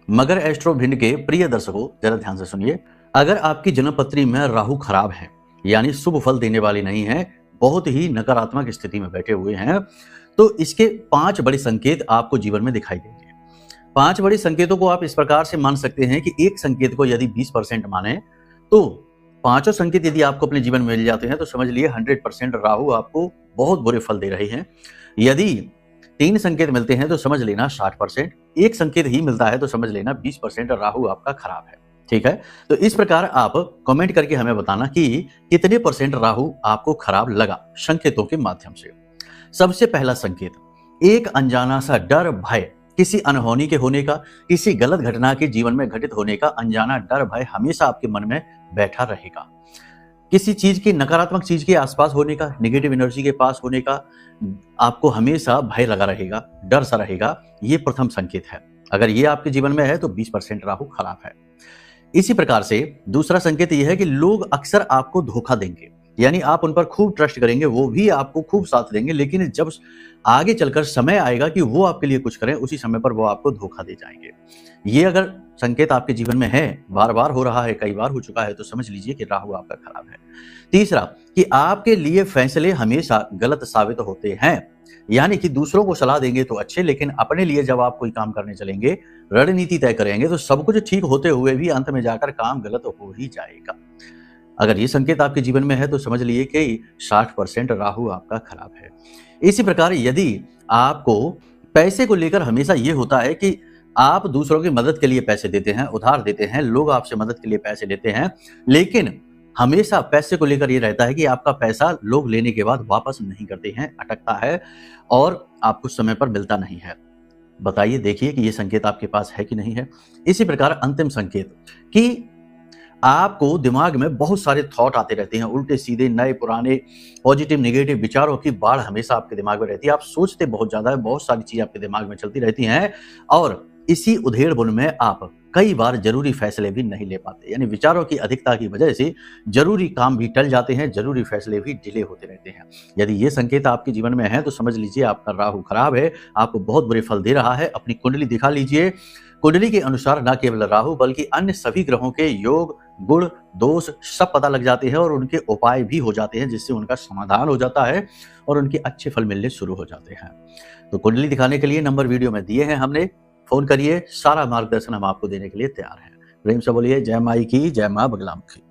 मगर एस्ट्रो भिंड के प्रिय दर्शकों, जरा ध्यान से सुनिए। अगर आपकी जन्म पत्री में राहु खराब है, यानी शुभ फल देने वाली नहीं है, बहुत ही नकारात्मक स्थिति में बैठे हुए हैं, तो इसके 5 बड़े संकेत आपको जीवन में दिखाई देंगे। 5 बड़े संकेतों को आप इस प्रकार से मान सकते हैं कि एक संकेत को यदि 20% माने, तो पांचों संकेत यदि आपको अपने जीवन में मिल जाते हैं तो समझ लिए 100% राहु आपको बहुत बुरे फल दे रहे हैं। यदि 3 संकेत मिलते हैं तो समझ लेना 60%, एक संकेत ही मिलता है तो समझ लेना 20% राहु आपका खराब है। ठीक है, तो इस प्रकार आप कमेंट करके हमें बताना कि कितने परसेंट राहु आपको खराब लगा संकेतों के माध्यम से। सबसे पहला संकेत, एक अनजाना सा डर, भय, किसी अनहोनी के होने का, किसी गलत घटना के जीवन में घटित होने का अनजाना डर, भय हमेशा आपके मन में बैठा रहेगा। किसी चीज की, नकारात्मक चीज के आसपास होने का, नेगेटिव एनर्जी के पास होने का आपको हमेशा भय लगा रहेगा, डर सा रहेगा। ये प्रथम संकेत है। अगर ये आपके जीवन में है तो 20% राहु खराब है। इसी प्रकार से दूसरा संकेत यह है कि लोग अक्सर आपको धोखा देंगे, यानी आप उन पर खूब ट्रस्ट करेंगे, वो भी आपको खूब साथ देंगे, लेकिन जब आगे चलकर समय आएगा कि वो आपके लिए कुछ करें, उसी समय पर वो आपको धोखा दे जाएंगे। ये अगर संकेत आपके जीवन में है, बार बार हो रहा है, कई बार हो चुका है, तो समझ लीजिए कि राहु आपका खराब है। तीसरा, कि आपके लिए फैसले हमेशा गलत साबित होते हैं, यानी कि दूसरों को सलाह देंगे तो अच्छे, लेकिन अपने लिए जब आप कोई काम करने चलेंगे, रणनीति तय करेंगे, तो सब कुछ ठीक होते हुए भी अंत में जाकर काम गलत हो ही जाएगा। अगर ये संकेत आपके जीवन में है तो समझ लिए कि 60% राहु आपका खराब है। इसी प्रकार यदि आपको पैसे को लेकर हमेशा ये होता है कि आप दूसरों की मदद के लिए पैसे देते हैं, उधार देते हैं, लोग आपसे मदद के लिए पैसे लेते हैं, लेकिन हमेशा पैसे को लेकर ये रहता है कि आपका पैसा लोग लेने के बाद वापस नहीं करते हैं, अटकता है और आपको समय पर मिलता नहीं है। बताइए, देखिए कि ये संकेत आपके पास है कि नहीं है। इसी प्रकार अंतिम संकेत, कि आपको दिमाग में बहुत सारे थॉट आते रहते हैं, उल्टे सीधे, नए पुराने, पॉजिटिव नेगेटिव विचारों की बाढ़ हमेशा आपके दिमाग में रहती है। आप सोचते बहुत ज्यादा है, बहुत सारी चीजें आपके दिमाग में चलती रहती हैं और इसी उधेड़-बुन में आप कई बार जरूरी फैसले भी नहीं ले पाते, यानी विचारों की अधिकता की वजह से जरूरी काम भी टल जाते हैं, जरूरी फैसले भी डिले होते रहते हैं। यदि ये संकेत आपके जीवन में है तो समझ लीजिए आपका राहु खराब है, आपको बहुत बुरे फल दे रहा है। अपनी कुंडली दिखा लीजिए। कुंडली के अनुसार न केवल राहु बल्कि अन्य सभी ग्रहों के योग, गुण, दोष सब पता लग जाते हैं और उनके उपाय भी हो जाते हैं, जिससे उनका समाधान हो जाता है और उनके अच्छे फल मिलने शुरू हो जाते हैं। तो कुंडली दिखाने के लिए नंबर वीडियो में दिए हैं हमने, फोन करिए, सारा मार्गदर्शन हम आपको देने के लिए तैयार हैं। प्रेम से बोलिए जय माई की, जय मां बगलामुखी।